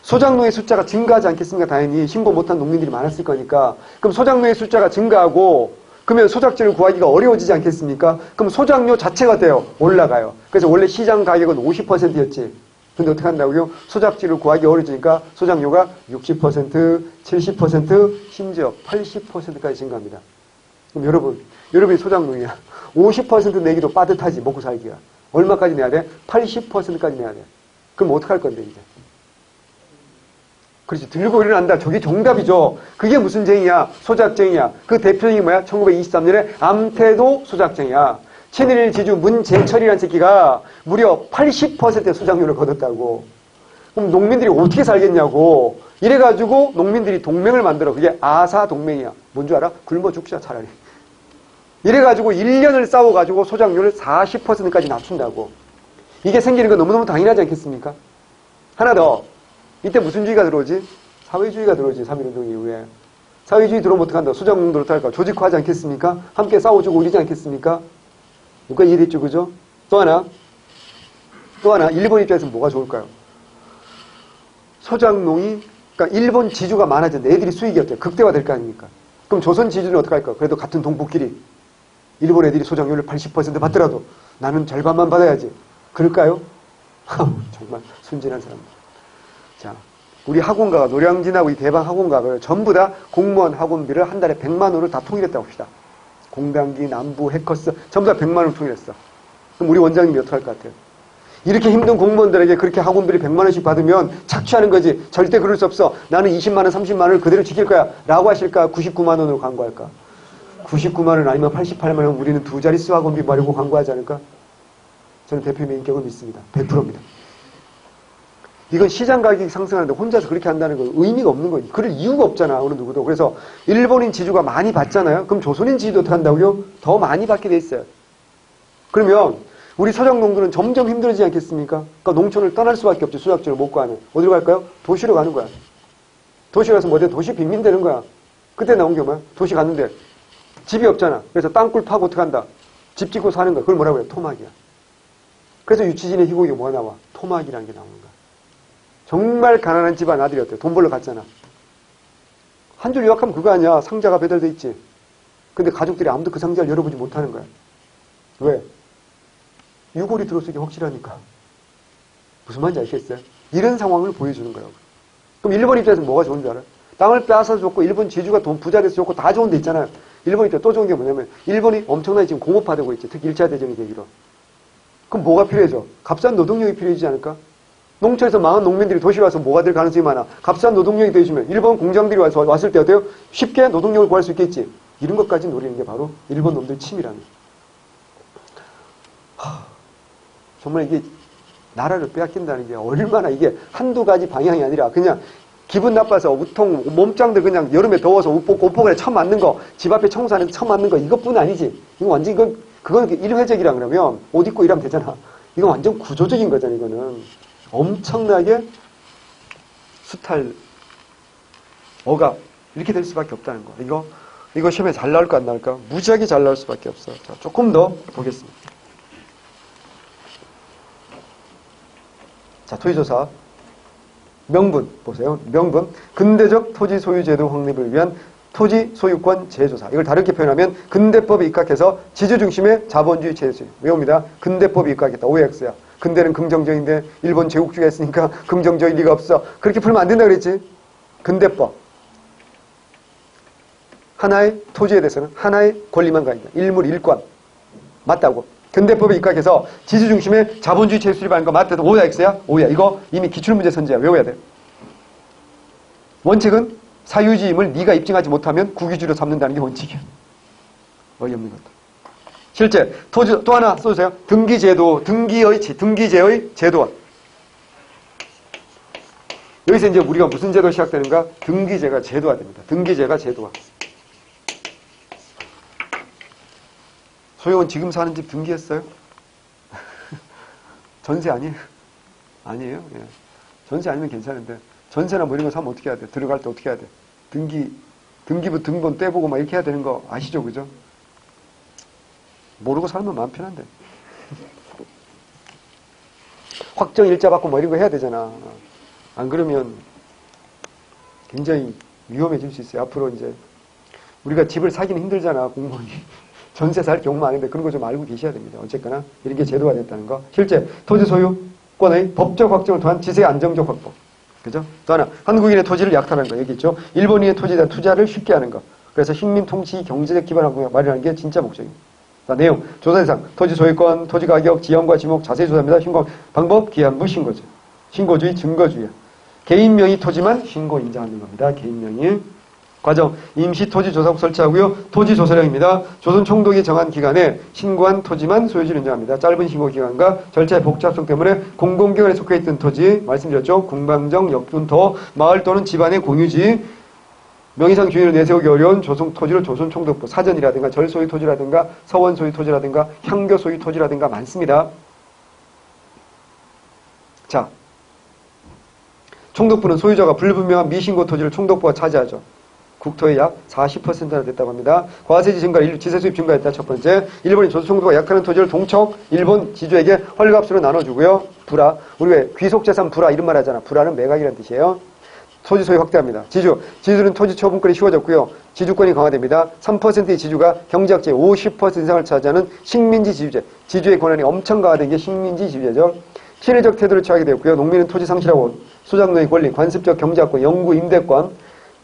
소작농의 숫자가 증가하지 않겠습니까? 당연히 신고 못한 농민들이 많았을 거니까. 그럼 소작농의 숫자가 증가하고 그러면 소작지를 구하기가 어려워지지 않겠습니까? 그럼 소작료 자체가 돼요. 올라가요. 그래서 원래 시장 가격은 50%였지. 근데 어떻게 한다고요? 소작지를 구하기 어려지니까 소작료가 60%, 70%, 심지어 80%까지 증가합니다. 그럼 여러분이 소작농이야. 50% 내기도 빠듯하지, 먹고 살기가. 얼마까지 내야 돼? 80%까지 내야 돼. 그럼 어떡할 건데, 이제? 그렇지. 들고 일어난다. 저게 정답이죠. 그게 무슨 쟁이야? 소작쟁이야. 그 대표적인 뭐야? 1923년에 암태도 소작쟁이야. 친일 지주 문재철이라는 새끼가 무려 80%의 소작료를 거뒀다고. 그럼 농민들이 어떻게 살겠냐고. 이래가지고 농민들이 동맹을 만들어. 그게 아사동맹이야. 뭔 줄 알아? 굶어 죽자 차라리. 이래가지고 1년을 싸워가지고 소작료를 40%까지 낮춘다고. 이게 생기는 건 너무너무 당연하지 않겠습니까? 하나 더. 이때 무슨 주의가 들어오지? 사회주의가 들어오지. 3.1운동 이후에. 사회주의 들어오면 어떡한다? 소작농들 어떡할까? 조직화하지 않겠습니까? 함께 싸워주고 올리지 않겠습니까? 누가 이해됐죠? 그죠? 또 하나. 일본 입장에서 뭐가 좋을까요? 소작농이, 그러니까 일본 지주가 많아졌는데 애들이 수익이 어때요? 극대화 될 거 아닙니까? 그럼 조선 지주는 어떡할까? 그래도 같은 동포끼리 일본 애들이 소작료를 80% 받더라도 나는 절반만 받아야지. 그럴까요? 정말 순진한 사람들. 자, 우리 학원가가, 노량진하고 이 대방 학원가가 전부 다 공무원 학원비를 한 달에 100만 원을 다 통일했다고 합시다. 공단기, 남부, 해커스 전부 다 100만 원을 통일했어. 그럼 우리 원장님이 어떡할 것 같아요? 이렇게 힘든 공무원들에게 그렇게 학원비를 100만 원씩 받으면 착취하는 거지. 절대 그럴 수 없어. 나는 20만 원, 30만 원을 그대로 지킬 거야. 라고 하실까? 99만 원으로 광고할까? 99만 원 아니면 88만 원 우리는 두 자릿수 학원비 마려고 광고하지 않을까? 저는 대표님의 인격을 믿습니다. 100%입니다. 이건 시장 가격이 상승하는데 혼자서 그렇게 한다는 건 의미가 없는 거예요. 그럴 이유가 없잖아, 어느 누구도. 그래서 일본인 지주가 많이 받잖아요. 그럼 조선인 지주도 어떻게 한다고요? 더 많이 받게 돼 있어요. 그러면 우리 서정농부는 점점 힘들어지지 않겠습니까? 그러니까 농촌을 떠날 수밖에 없죠. 수작지를 못 가는. 어디로 갈까요? 도시로 가는 거야. 도시 가서 뭐 도시 빈민 되는 거야. 그때 나온 게 뭐야? 도시 갔는데 집이 없잖아. 그래서 땅굴 파고 어떻게 한다? 집 짓고 사는 거야. 그걸 뭐라고 해요? 토막이야. 그래서 유치진의 희곡이 뭐가 나와? 토막이라는 게 나오는 거야. 정말 가난한 집안 아들이었대요. 돈 벌러 갔잖아. 한 줄 요약하면 그거 아니야. 상자가 배달돼 있지. 근데 가족들이 아무도 그 상자를 열어보지 못하는 거야. 왜? 유골이 들어오기 확실하니까. 무슨 말인지 아시겠어요? 이런 상황을 보여주는 거라고. 그럼 일본 입장에서 뭐가 좋은 줄 알아요? 땅을 빼앗아서 좋고 일본 지주가 돈 부자 돼서 좋고 다 좋은 데 있잖아요. 일본 입장에 또 좋은 게 뭐냐면 일본이 엄청나게 지금 공업화되고 있지. 특히 1차 대전이 되기로. 그럼 뭐가 필요해져? 값싼 노동력이 필요해지지 않을까? 농촌에서 망한 농민들이 도시로 와서 뭐가 될 가능성이 많아? 값싼 노동력이 되어주면 일본 공장들이 왔을 때 어때요? 쉽게 노동력을 구할 수 있겠지. 이런 것까지 노리는 게 바로 일본 놈들 침이라는 거예요. 정말 이게 나라를 빼앗긴다는 게 얼마나 이게 한두 가지 방향이 아니라 그냥 기분 나빠서 우통 몸짱들 그냥 여름에 더워서 옷복에 처 맞는 거, 집 앞에 청소하는데 처 맞는 거 이것뿐 아니지. 이거 완전 그건 일회적이라 그러면 옷 입고 일하면 되잖아. 이건 완전 구조적인 거잖아. 이거는 엄청나게 수탈, 억압 이렇게 될 수밖에 없다는 거. 이거 시험에 잘 나올까 안 나올까? 무지하게 잘 나올 수밖에 없어. 자, 조금 더 보겠습니다. 자, 토지조사. 명분, 보세요. 명분. 근대적 토지 소유제도 확립을 위한 토지 소유권 재조사. 이걸 다르게 표현하면 근대법에 입각해서 지주 중심의 자본주의 체제. 외웁니다. 근대법에 입각했다. OX야. 근대는 긍정적인데 일본 제국주의가 있으니까 긍정적일 리가 없어. 그렇게 풀면 안 된다 그랬지. 근대법. 하나의 토지에 대해서는 하나의 권리만 가진다. 일물 일권. 맞다고. 근대법에 입각해서 지주 중심의 자본주의 체제 수립하는 거 맞다. O야 X야? O야. 이거 이미 기출문제 선지야. 외워야 돼. 원칙은 사유지임을 네가 입증하지 못하면 구기주로 삼는다는 게 원칙이야. 어이없는 것도. 실제 토지 또 하나 써주세요. 등기제도, 등기제의 제도화. 여기서 이제 우리가 무슨 제도가 시작되는가? 등기제가 제도화됩니다. 등기제가 제도화. 소영은 지금 사는 집 등기했어요? 전세 아니에요? 아니에요? 예. 전세 아니면 괜찮은데 전세나 뭐 이런 거 사면 어떻게 해야 돼? 들어갈 때 어떻게 해야 돼? 등기부 등본 떼보고 막 이렇게 해야 되는 거 아시죠? 그죠? 모르고 살면 마음 편한데. 확정 일자 받고 뭐 이런 거 해야 되잖아. 안 그러면 굉장히 위험해질 수 있어요. 앞으로 이제 우리가 집을 사기는 힘들잖아, 공무원이. 전세 살 경우 많은데 그런 거 좀 알고 계셔야 됩니다. 어쨌거나 이런 게 제도가 됐다는 거. 실제 토지 소유권의 법적 확정을 통한 지세 안정적 확보. 그죠? 또 하나, 한국인의 토지를 약탈하는 거. 여기 있죠. 일본인의 토지에 대한 투자를 쉽게 하는 거. 그래서 식민 통치 경제적 기반을 마련하는 게 진짜 목적입니다. 자, 내용. 조사 대상. 토지 소유권, 토지 가격, 지형과 지목 자세히 조사합니다. 신고 방법, 기한부 신고제. 신고주의, 증거주의. 개인 명의 토지만 신고 인정하는 겁니다. 개인 명의. 과정. 임시 토지 조사국 설치하고요. 토지 조사령입니다. 조선 총독이 정한 기간에 신고한 토지만 소유지를 인정합니다. 짧은 신고 기간과 절차의 복잡성 때문에 공공기관에 속해 있던 토지, 말씀드렸죠. 궁방정, 역분토, 마을 또는 집안의 공유지, 명의상 주인을 내세우기 어려운 조선 토지를 조선 총독부, 사전이라든가 절 소유 토지라든가 서원 소유 토지라든가 향교 소유 토지라든가 많습니다. 자, 총독부는 소유자가 불분명한 미신고 토지를 총독부가 차지하죠. 국토의 약 40%나 됐다고 합니다. 과세지 증가, 지세 수입 증가했다. 첫 번째, 일본이 조선 총독부가 약하는 토지를 동척 일본 지주에게 헐값으로 나눠주고요. 불화, 우리 왜 귀속재산 불화 이런 말 하잖아. 불화는 매각이라는 뜻이에요. 토지 소유 확대합니다. 지주는 토지 처분권이 쉬워졌고요. 지주권이 강화됩니다. 3%의 지주가 경제학자의 50% 이상을 차지하는 식민지 지주제. 지주의 권한이 엄청 강화된 게 식민지 지주제죠. 친해적 태도를 취하게 되었고요. 농민은 토지 상실하고 소작농의 권리, 관습적 경제학권, 영구 임대권,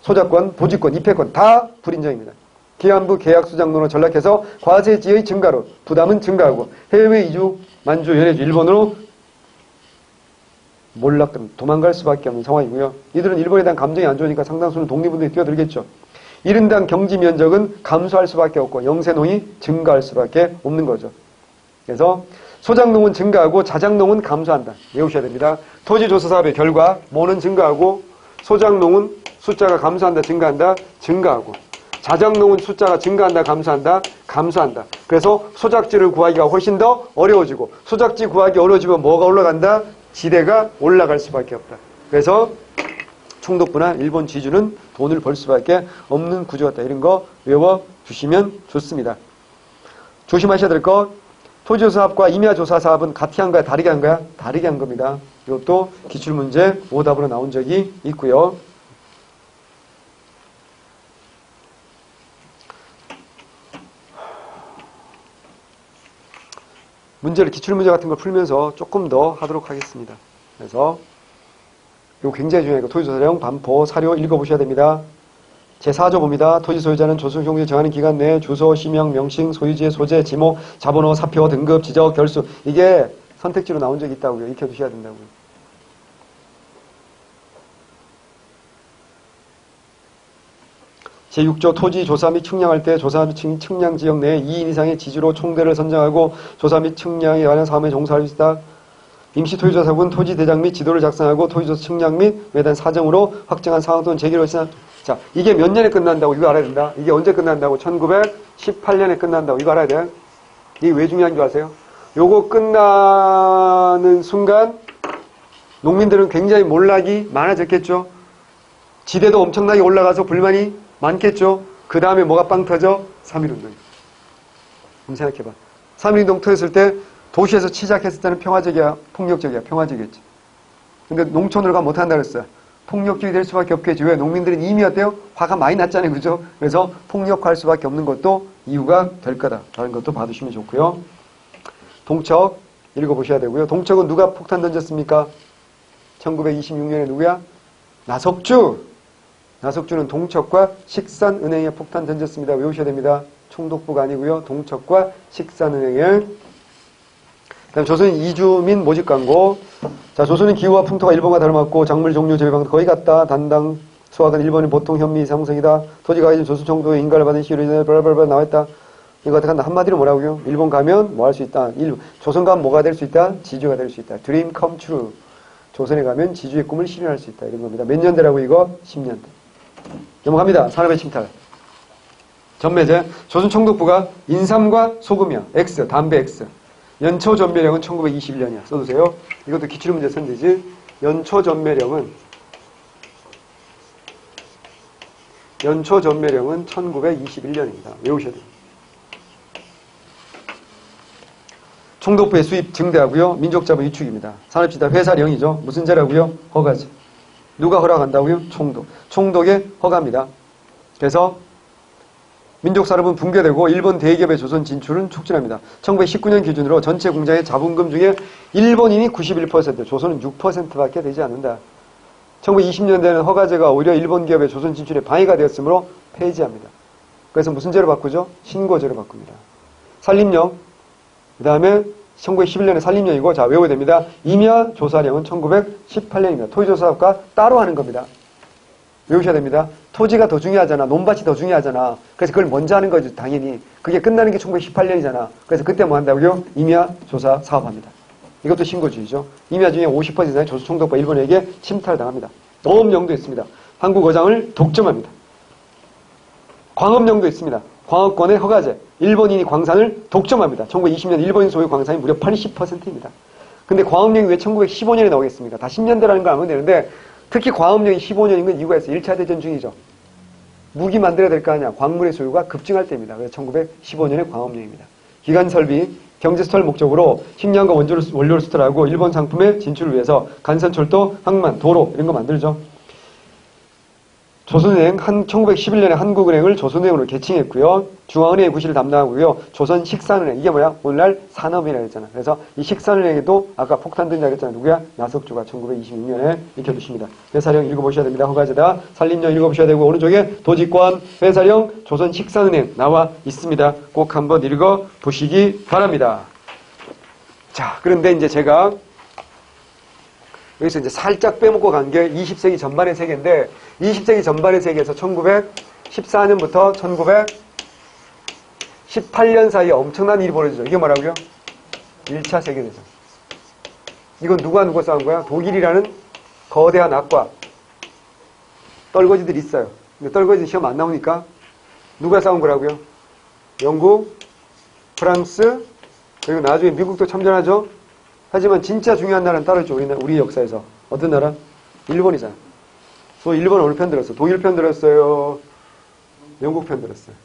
소작권, 보지권, 입회권 다 불인정입니다. 기한부 계약 소작농으로 전락해서 과세지의 증가로 부담은 증가하고 해외 이주, 만주, 연해주, 일본으로 도망갈 수밖에 없는 상황이고요. 이들은 일본에 대한 감정이 안 좋으니까 상당수는 독립운동에 뛰어들겠죠. 이른당 경지 면적은 감소할 수밖에 없고 영세농이 증가할 수밖에 없는 거죠. 그래서 소작농은 증가하고 자작농은 감소한다. 외우셔야 됩니다. 토지조사사업의 결과 뭐는 증가하고 소작농은 숫자가 감소한다, 증가한다, 증가하고 자작농은 숫자가 증가한다, 감소한다, 감소한다. 그래서 소작지를 구하기가 훨씬 더 어려워지고 소작지 구하기 어려워지면 뭐가 올라간다? 지대가 올라갈 수밖에 없다. 그래서 총독부나 일본 지주는 돈을 벌 수밖에 없는 구조였다. 이런 거 외워두시면 좋습니다. 조심하셔야 될 것, 토지조사사업과 임야조사사업은 같이 한 거야? 다르게 한 거야? 다르게 한 겁니다. 이것도 기출문제 오답으로 나온 적이 있고요. 문제를 기출문제 같은 걸 풀면서 조금 더 하도록 하겠습니다. 그래서 이거 굉장히 중요해요. 토지조사령 반포 사료 읽어보셔야 됩니다. 제4조 봅니다. 토지 소유자는 조성용지 정하는 기간 내에 주소, 시명, 명칭, 소유지의 소재, 지목, 자본호, 사표, 등급, 지적, 결수 이게 선택지로 나온 적이 있다고요. 익혀두셔야 된다고요. 제6조 토지 조사 및 측량할 때 조사 및 측량 지역 내에 2인 이상의 지주로 총대를 선정하고 조사 및 측량에 관한 사업에 종사할 수 있다. 임시토지조사국은 토지대장 및 지도를 작성하고 토지조사 측량 및 외단 사정으로 확정한 상황 또는 제기로 있으나 자, 이게 몇 년에 끝난다고 이거 알아야 된다. 이게 언제 끝난다고? 1918년에 끝난다고 이거 알아야 돼. 이게 왜 중요한 줄 아세요? 요거 끝나는 순간 농민들은 굉장히 몰락이 많아졌겠죠. 지대도 엄청나게 올라가서 불만이 많겠죠. 그 다음에 뭐가 빵 터져? 3.1운동이에요. 한번 생각해봐. 3.1운동 터졌을 때 도시에서 시작했을 때는 평화적이야? 폭력적이야? 평화적이었지. 근데 농촌으로 가면 못한다 그랬어요. 폭력적이 될 수밖에 없겠지. 왜? 농민들은 이미 어때요? 화가 많이 났잖아요. 그죠? 그래서 폭력할 수밖에 없는 것도 이유가 될 거다라는 것도 봐두시면 좋고요. 동척 읽어보셔야 되고요. 동척은 누가 폭탄 던졌습니까? 1926년에 누구야? 나석주. 나석주는 동척과 식산은행에 폭탄 던졌습니다. 외우셔야 됩니다. 총독부가 아니고요. 동척과 식산은행에. 그다음 조선인 이주민 모집 광고. 자, 조선인 기후와 풍토가 일본과 다름없고 작물 종류 재배 방도 거의 같다. 단당 수확은 일본인 보통 현미 상승이다. 토지가 이제 조선 정도의 인가를 받은 시로 인해 블라블라 나와있다. 이거 어떻게 한다? 한마디로 뭐라고요? 일본 가면 뭐 할 수 있다? 조선 가면 뭐가 될 수 있다? 지주가 될 수 있다. Dream come true. 조선에 가면 지주의 꿈을 실현할 수 있다. 이런 겁니다. 몇 년대라고 이거? 10년대. 넘어갑니다. 산업의 침탈. 전매제. 조선 총독부가 인삼과 소금이야. X, 담배 X. 연초 전매령은 1921년이야. 써두세요. 이것도 기출문제 선지지. 연초 전매령은 1921년입니다. 외우셔야 돼요. 총독부의 수입 증대하고요. 민족자본 위축입니다. 산업지다 회사령이죠. 무슨 죄라고요? 허가제. 누가 허락한다고요? 총독. 총독의 허가입니다. 그래서 민족산업은 붕괴되고 일본 대기업의 조선 진출은 촉진합니다. 1919년 기준으로 전체 공장의 자본금 중에 일본인이 91%, 조선은 6%밖에 되지 않는다. 1920년대에는 허가제가 오히려 일본 기업의 조선 진출에 방해가 되었으므로 폐지합니다. 그래서 무슨 제로 바꾸죠? 신고제로 바꿉니다. 산림령, 그 다음에 1911년에 산림령이고, 자, 외워야 됩니다. 임야조사령은 1918년입니다. 토지조사업과 따로 하는 겁니다. 외우셔야 됩니다. 토지가 더 중요하잖아. 논밭이 더 중요하잖아. 그래서 그걸 먼저 하는 거죠, 당연히. 그게 끝나는 게 1918년이잖아. 그래서 그때 뭐 한다고요? 임야조사 사업합니다. 이것도 신고주의죠. 임야 중에 50% 이상의 조선총독부가 일본에게 침탈을 당합니다. 어업령도 있습니다. 한국 어장을 독점합니다. 광업령도 있습니다. 광업권의 허가제. 일본인이 광산을 독점합니다. 1920년 일본인 소유 광산이 무려 80%입니다. 근데 광업령이 왜 1915년에 나오겠습니까? 다 10년대라는 거 알면 되는데 특히 광업령이 15년인 건 이유가 있어요. 1차 대전 중이죠. 무기 만들어야 될 거 아니야. 광물의 소유가 급증할 때입니다. 그래서 1915년에 광업령입니다. 기간 설비, 경제 수탈 목적으로 식량과 원료를 수탈하고 일본 상품의 진출을 위해서 간선철도, 항만, 도로 이런 거 만들죠. 조선은행 1911년에 한국은행을 조선은행으로 개칭했고요. 중앙은행의 구실을 담당하고요. 조선식산은행 이게 뭐야? 오늘날 산업이라고 했잖아. 그래서 이 식산은행에도 아까 폭탄 든다고 했잖아. 누구야? 나석주가 1926년에 익혀주십니다. 회사령 읽어보셔야 됩니다. 허가제다 산림령 읽어보셔야 되고 오른쪽에 도지권 회사령 조선식산은행 나와 있습니다. 꼭 한번 읽어보시기 바랍니다. 자, 그런데 이제 제가 여기서 이제 살짝 빼먹고 간 게 20세기 전반의 세계인데 20세기 전반의 세계에서 1914년부터 1918년 사이에 엄청난 일이 벌어지죠. 이게 뭐라고요? 1차 세계대전. 이건 누가 싸운 거야? 독일이라는 거대한 악과 떨거지들이 있어요. 근데 떨거지 시험 안 나오니까 누가 싸운 거라고요? 영국, 프랑스, 그리고 나중에 미국도 참전하죠. 하지만 진짜 중요한 나라는 따로 있죠. 우리 역사에서. 어떤 나라? 일본이잖아. 일본 어느 편 들었어? 독일 편 들었어요? 영국 편 들었어요?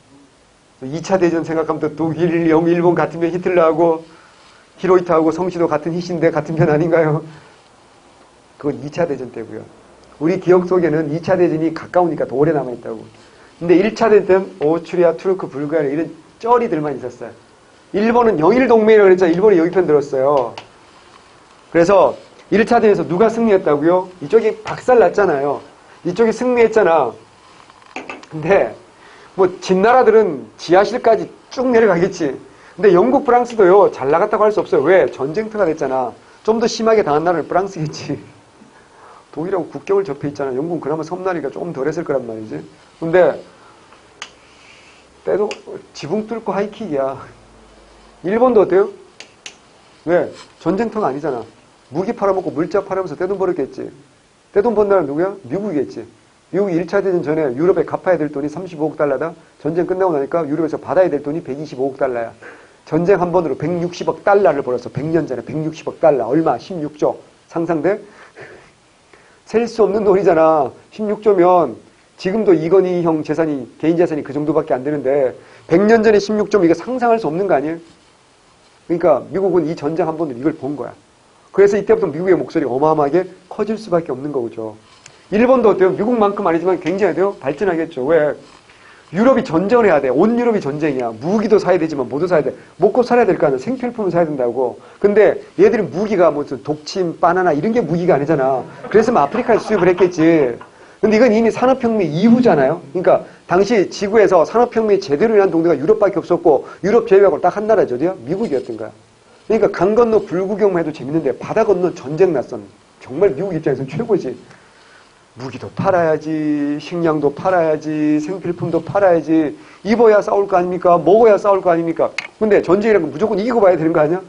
2차 대전 생각하면 또 독일, 일본 같은 편 히틀러하고 히로히토하고 성시도 같은 희신데 같은 편 아닌가요? 그건 2차 대전 때고요. 우리 기억 속에는 2차 대전이 가까우니까 더 오래 남아있다고. 근데 1차 대전 때는 오스트리아, 투르크, 불가리아 이런 쩌리들만 있었어요. 일본은 영일동맹이라고 그랬잖아요. 일본이 여기 편 들었어요. 그래서 1차 대전에서 누가 승리했다고요? 이쪽이 박살났잖아요. 이쪽이 승리했잖아. 근데 뭐 진나라들은 지하실까지 쭉 내려가겠지. 근데 영국, 프랑스도요. 잘 나갔다고 할 수 없어요. 왜? 전쟁터가 됐잖아. 좀 더 심하게 당한 나라는 프랑스겠지. 독일하고 국경을 접해 있잖아. 영국은 그나마 섬나리가 조금 덜 했을 거란 말이지. 근데 때도 지붕 뚫고 하이킥이야. 일본도 어때요? 왜? 전쟁터가 아니잖아. 무기 팔아먹고 물자 팔아면서 떼돈 벌었겠지. 떼돈 번 나라는 누구야? 미국이겠지. 미국이 1차 대전 전에 유럽에 갚아야 될 돈이 35억 달러다. 전쟁 끝나고 나니까 유럽에서 받아야 될 돈이 125억 달러야. 전쟁 한 번으로 160억 달러를 벌었어. 100년 전에 160억 달러. 얼마? 16조. 상상돼? 셀 수 없는 돈이잖아. 16조면 지금도 이건희 형 재산이, 개인 재산이 그 정도밖에 안 되는데 100년 전에 16조면 이거 상상할 수 없는 거 아니에요? 그러니까 미국은 이 전쟁 한 번으로 이걸 본 거야. 그래서 이때부터 미국의 목소리가 어마어마하게 커질 수밖에 없는 거죠. 일본도 어때요? 미국만큼 아니지만 굉장히 돼요? 발전하겠죠. 왜? 유럽이 전쟁을 해야 돼. 온 유럽이 전쟁이야. 무기도 사야 되지만 뭐도 사야 돼. 먹고 살아야 될 거 아니야. 생필품을 사야 된다고. 근데 얘들이 무기가 무슨 독침, 바나나 이런 게 무기가 아니잖아. 그래서 아프리카에서 수입을 했겠지. 근데 이건 이미 산업혁명 이후잖아요. 그러니까 당시 지구에서 산업혁명이 제대로 일어난 동네가 유럽밖에 없었고 유럽 제외하고 딱 한 나라죠. 어디야? 미국이었던 거야. 그러니까 강 건너 불구경만 해도 재밌는데 바다 건너 전쟁 났었는 정말 미국 입장에서는 최고지. 무기도 팔아야지, 식량도 팔아야지, 생필품도 팔아야지, 입어야 싸울 거 아닙니까? 먹어야 싸울 거 아닙니까? 근데 전쟁이라는 건 무조건 이기고 봐야 되는 거 아니야?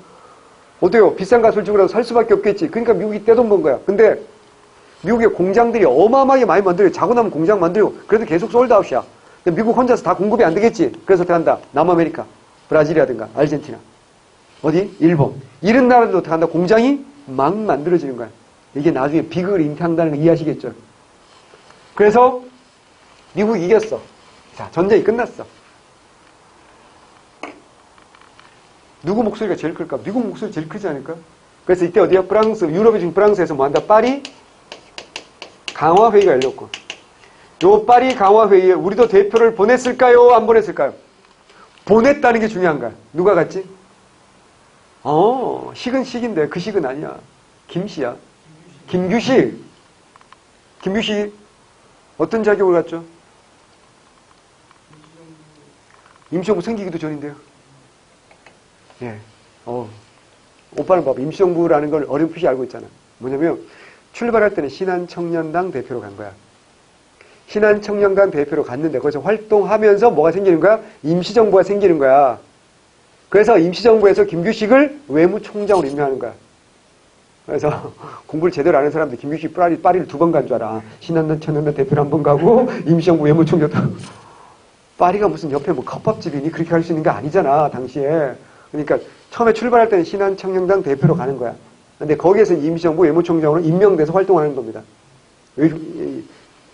어때요? 비싼 값을 주고라도 살 수밖에 없겠지. 그러니까 미국이 떼돈 번 거야. 근데 미국의 공장들이 어마어마하게 많이 만들어요. 자고 나면 공장 만들고 그래도 계속 솔드아웃이야. 미국 혼자서 다 공급이 안 되겠지. 그래서 어떻게 한다? 남아메리카, 브라질이라든가 아르헨티나, 어디? 일본. 이런 나라들도 어떻게 한다? 공장이 막 만들어지는 거야. 이게 나중에 비극을 잉태한다는 거 이해하시겠죠? 그래서 미국이 이겼어. 자, 전쟁이 끝났어. 누구 목소리가 제일 클까? 미국 목소리 제일 크지 않을까? 그래서 이때 어디야? 프랑스, 유럽이 지금 프랑스에서 뭐 한다? 파리 강화회의가 열렸고. 요 파리 강화회의에 우리도 대표를 보냈을까요? 안 보냈을까요? 보냈다는 게 중요한 거야. 누가 갔지? 식은 식인데 그 식은 아니야. 김씨야. 김규식. 김규식. 어떤 자격을 갖죠? 임시정부 생기기도 전인데요. 예. 오빠는 봐봐. 임시정부라는 걸 어렴풋이 알고 있잖아. 뭐냐면 출발할 때는 신한청년당 대표로 간 거야. 신한청년당 대표로 갔는데 거기서 활동하면서 뭐가 생기는 거야? 임시정부가 생기는 거야. 그래서 임시정부에서 김규식을 외무총장으로 임명하는 거야. 그래서 공부를 제대로 안 하는 사람들 김규식 파리를 2번 간 줄 알아. 신한청년당 대표로 1번 가고 임시정부 외무총장도 파리가 무슨 옆에 뭐 컵밥집이니 그렇게 할 수 있는 게 아니잖아 당시에. 그러니까 처음에 출발할 때는 신한청년당 대표로 가는 거야. 근데 거기에서 임시정부 외무총장으로 임명돼서 활동하는 겁니다.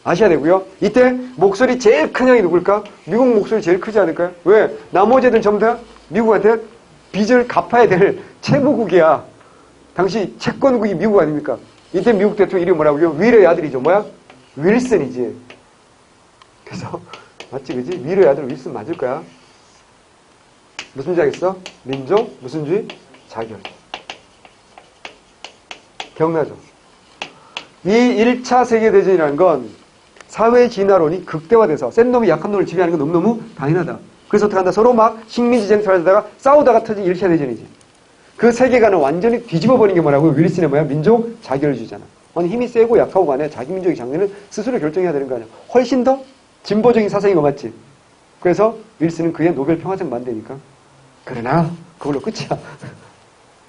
아셔야 되고요. 이때 목소리 제일 큰 형이 누굴까? 미국 목소리 제일 크지 않을까요? 왜? 나머지 애들 전부 다 미국한테 빚을 갚아야 될 채무국이야. 당시 채권국이 미국 아닙니까? 이때 미국 대통령 이름이 뭐라고요? 윌의 아들이죠. 뭐야? 윌슨이지. 그래서 맞지 그지? 위로의 아들 윌슨 맞을 거야. 무슨 줄 알겠어? 민족 무슨 주의? 자결. 기억나죠? 이 1차 세계대전이라는 건 사회 진화론이 극대화돼서 센 놈이 약한 놈을 지배하는 건 너무너무 당연하다. 그래서 어떻게 한다? 서로 막 식민지 쟁탈을 하다가 싸우다가 터진 1차 대전이지. 그 세계관을 완전히 뒤집어버린 게 뭐라고? 윌슨의 뭐야? 민족 자결주의잖아. 아니 힘이 세고 약하고 간에 자기 민족의 장래는 스스로 결정해야 되는 거 아니야. 훨씬 더 진보적인 사상인 거 맞지? 그래서 윌슨은 그의 노벨 평화상 만대니까. 그러나 그걸로 끝이야.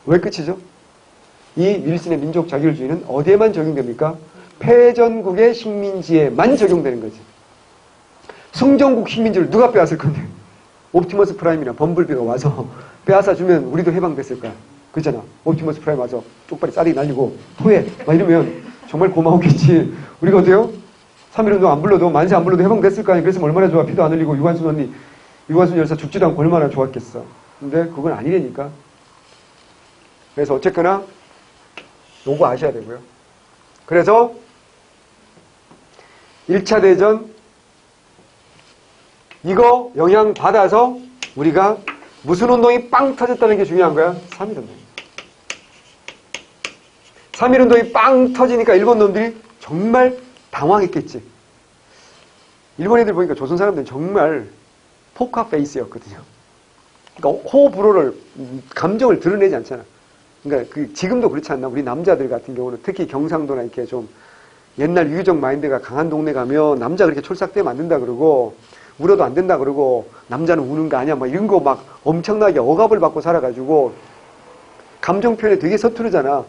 왜 끝이죠? 이 윌슨의 민족 자결주의는 어디에만 적용됩니까? 패전국의 식민지에만 적용되는 거지. 승전국 식민지를 누가 빼앗을 건데? 옵티머스 프라임이나 범블비가 와서 빼앗아주면 우리도 해방됐을 거야. 그렇잖아. 옵티머스 프라임 와서 쪽발이 싸대기 날리고 토해 막 이러면 정말 고마웠겠지. 우리가 어때요? 3.1운동 안 불러도 만세 안 불러도 해방됐을 거 아니야. 그랬으면 얼마나 좋아. 피도 안 흘리고 유관순 언니 유관순 열사 죽지도 않고 얼마나 좋았겠어. 근데 그건 아니라니까. 그래서 어쨌거나 요거 아셔야 되고요. 그래서 1차 대전 이거 영향받아서 우리가 무슨 운동이 빵 터졌다는 게 중요한 거야? 3.1운동. 3.1운동이 빵 터지니까 일본 놈들이 정말 당황했겠지. 일본 애들 보니까 조선 사람들은 정말 포카 페이스였거든요. 그러니까 호불호를 감정을 드러내지 않잖아. 그러니까 지금도 그렇지 않나? 우리 남자들 같은 경우는 특히 경상도나 이렇게 좀 옛날 유교적 마인드가 강한 동네 가면 남자 그렇게 촐싹대면 안 된다 그러고 울어도 안 된다 그러고 남자는 우는 거 아니야 막 이런 거 막 엄청나게 억압을 받고 살아가지고 감정 표현에 되게 서투르잖아.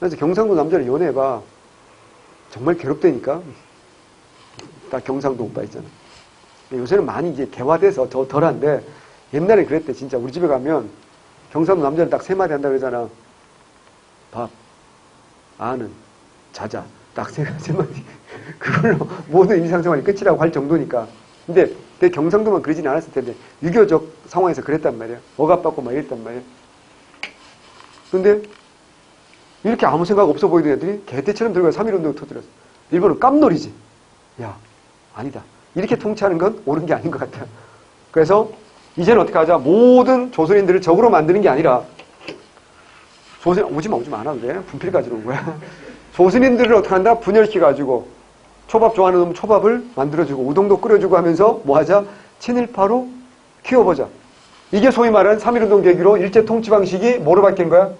그래서 경상도 남자를 연애해봐. 정말 괴롭다니까. 다 경상도 오빠 있잖아. 요새는 많이 이제 개화돼서 더 덜한데 옛날에 그랬대. 진짜 우리 집에 가면 경상도 남자는 딱 세 마디 한다 그러잖아. 밥, 아는, 자자. 딱 세 마디. 그걸로 모든 일상생활이 끝이라고 할 정도니까. 근데 그 경상도만 그러지는 않았을 텐데 유교적 상황에서 그랬단 말이야. 억압받고 막 이랬단 말이야. 근데 이렇게 아무 생각 없어 보이던 애들이 개떼처럼 들어가 3.1운동 터뜨렸어. 일본은 깜놀이지. 야, 아니다. 이렇게 통치하는 건 옳은 게 아닌 것 같아. 그래서 이제는 어떻게 하자? 모든 조선인들을 적으로 만드는 게 아니라 조선 오지마 안 하도 돼. 분필까지로 온 거야. 조선인들을 어떻게 한다? 분열시켜가지고 초밥 좋아하는 놈 초밥을 만들어주고 우동도 끓여주고 하면서 뭐 하자? 친일파로 키워보자. 이게 소위 말하는 3.1운동 계기로 일제 통치 방식이 뭐로 바뀐 거야?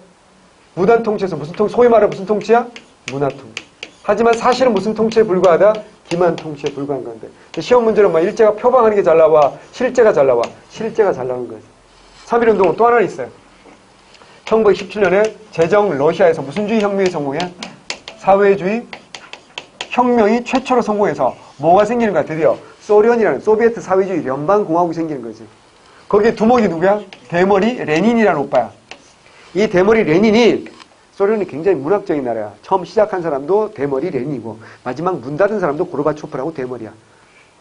무단 통치에서 무슨 통치? 소위 말하는 무슨 통치야? 문화 통치. 하지만 사실은 무슨 통치에 불과하다? 기만 통치에 불과한 건데. 시험 문제는 막 일제가 표방하는 게 잘 나와? 실제가 잘 나와? 실제가 잘 나오는 거지. 3.1운동은 또 하나 있어요. 1917년에 제정 러시아에서 무슨 주의 혁명이 성공해? 사회주의 혁명이 최초로 성공해서 뭐가 생기는 거야? 드디어 소련이라는 소비에트 사회주의 연방공화국이 생기는 거지. 거기에 두목이 누구야? 대머리 레닌이라는 오빠야. 이 대머리 레닌이 소련이 굉장히 문학적인 나라야. 처음 시작한 사람도 대머리 레닌이고 마지막 문 닫은 사람도 고르바초프라고 대머리야.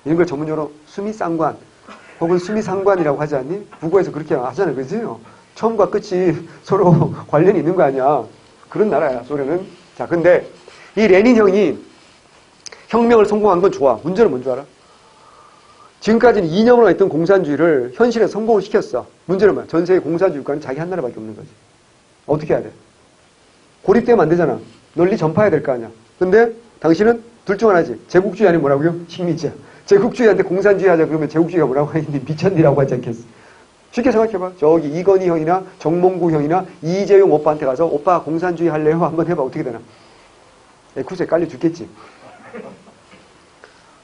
이런 걸 전문용어로 수미상관 혹은 수미상관이라고 하지 않니? 국어에서 그렇게 하잖아. 그지? 처음과 끝이 서로 관련이 있는 거 아니야. 그런 나라야 소련은. 자, 근데 이 레닌 형이 혁명을 성공한 건 좋아. 문제는 뭔 줄 알아? 지금까지는 이념으로 했던 공산주의를 현실에 성공을 시켰어. 문제는 뭐야? 전 세계 공산주의 국가는 자기 한 나라밖에 없는 거지. 어떻게 해야 돼? 고립되면 안 되잖아. 널리 전파해야 될 거 아니야. 근데 당신은 둘 중 하나지. 제국주의 아니면 뭐라고요? 식민지야. 제국주의한테 공산주의 하자 그러면 제국주의가 뭐라고 하니? 미쳤니라고 하지 않겠어? 쉽게 생각해봐. 저기 이건희 형이나 정몽구 형이나 이재용 오빠한테 가서 오빠 공산주의 할래요? 한번 해봐. 어떻게 되나? 에쿠스에 깔려 죽겠지.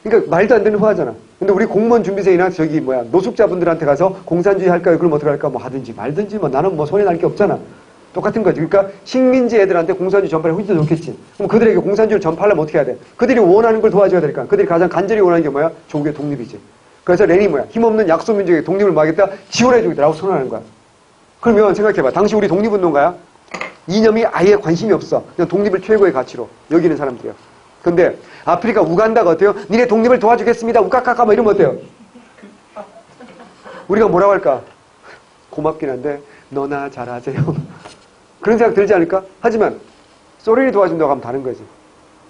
그러니까 말도 안 되는 화잖아. 근데 우리 공무원 준비생이나 저기 노숙자분들한테 가서 공산주의 할까요? 그럼 어떻게 할까? 뭐 하든지 말든지 나는 뭐 손해 날 게 없잖아. 똑같은 거지. 그러니까 식민지 애들한테 공산주의 전파를 혼자 좋겠지. 그럼 그들에게 공산주의를 전파하려면 어떻게 해야 돼? 그들이 원하는 걸 도와줘야 되니까. 그들이 가장 간절히 원하는 게 뭐야? 조국의 독립이지. 그래서 레닌이 뭐야? 힘없는 약소민족의 독립을 막겠다? 지원해주겠다라고 선언하는 거야. 그러면 생각해봐. 당시 우리 독립운동가야? 이념이 아예 관심이 없어. 그냥 독립을 최고의 가치로 여기는 사람들이야. 근데 아프리카 우간다가 어때요? 니네 독립을 도와주겠습니다. 우까까까 뭐 이러면 어때요? 우리가 뭐라고 할까? 고맙긴 한데 너나 잘하세요. 그런 생각 들지 않을까? 하지만 소련이 도와준다고 하면 다른 거지.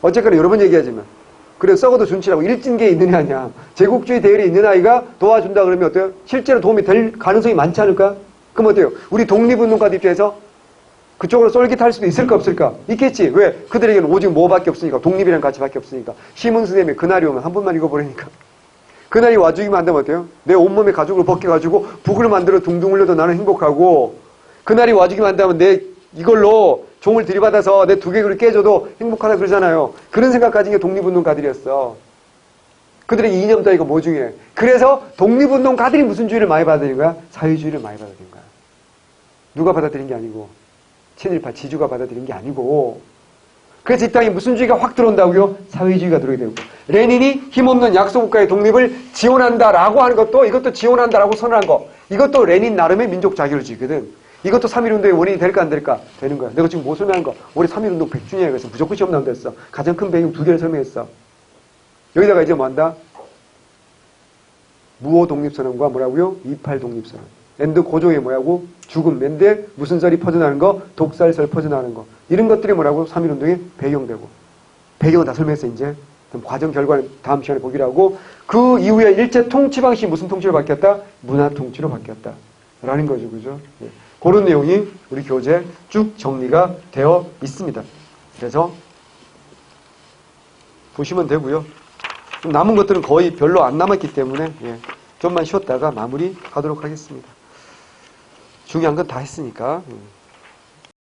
어쨌거나 여러 번 얘기하지만 그래 썩어도 준치라고 일진계에 있는 애 아니야. 제국주의 대열에 있는 아이가 도와준다 그러면 어때요? 실제로 도움이 될 가능성이 많지 않을까? 그럼 어때요? 우리 독립운동가들 입장에서 그쪽으로 쏠깃할 수도 있을까 없을까? 있겠지. 왜? 그들에게는 오직 뭐밖에 없으니까. 독립이라는 가치밖에 없으니까. 시몬 스님이 그날이 오면 한 번만 읽어보라니까. 그날이 와주기만 한다면 어때요? 내 온몸에 가죽을 벗겨가지고 북을 만들어 둥둥 흘려도 나는 행복하고 그날이 와주기만 한다면 내 이걸로 종을 들이받아서 내 두개골을 깨져도 행복하다 그러잖아요. 그런 생각 가진 게 독립운동가들이었어. 그들의 이념 따위가 뭐 중요해? 그래서 독립운동가들이 무슨 주의를 많이 받아들인 거야? 사회주의를 많이 받아들인 거야. 누가 받아들인 게 아니고 친일파 지주가 받아들인 게 아니고 그래서 이 땅에 무슨 주의가 확 들어온다고요? 사회주의가 들어오게 되고 레닌이 힘없는 약소국가의 독립을 지원한다라고 하는 것도 이것도 지원한다라고 선언한 거 이것도 레닌 나름의 민족 자결주의거든. 이것도 3.1운동의 원인이 될까 안 될까? 되는 거야. 내가 지금 뭐 설명한 거 올해 3.1운동 100주년이야. 그래서 무조건 시험 나온다 했어. 가장 큰 배경 두 개를 설명했어. 여기다가 이제 뭐 한다? 무호 독립선언과 뭐라고요? 28 독립선언. 랜드 고종의 뭐라고? 죽음, 맨데 무슨 설이 퍼져나가는 거? 독살설 퍼져나가는 거. 이런 것들이 뭐라고? 3.1운동의 배경되고. 배경은 다 설명했어, 이제. 그럼 과정 결과는 다음 시간에 보기로 하고, 그 이후에 일제 통치 방식이 무슨 통치로 바뀌었다? 문화 통치로 바뀌었다. 라는 거죠, 그죠? 네. 그런 내용이 우리 교재에 쭉 정리가 되어 있습니다. 그래서, 보시면 되고요. 남은 것들은 거의 별로 안 남았기 때문에, 예, 좀만 쉬었다가 마무리 하도록 하겠습니다. 중요한 건 다 했으니까.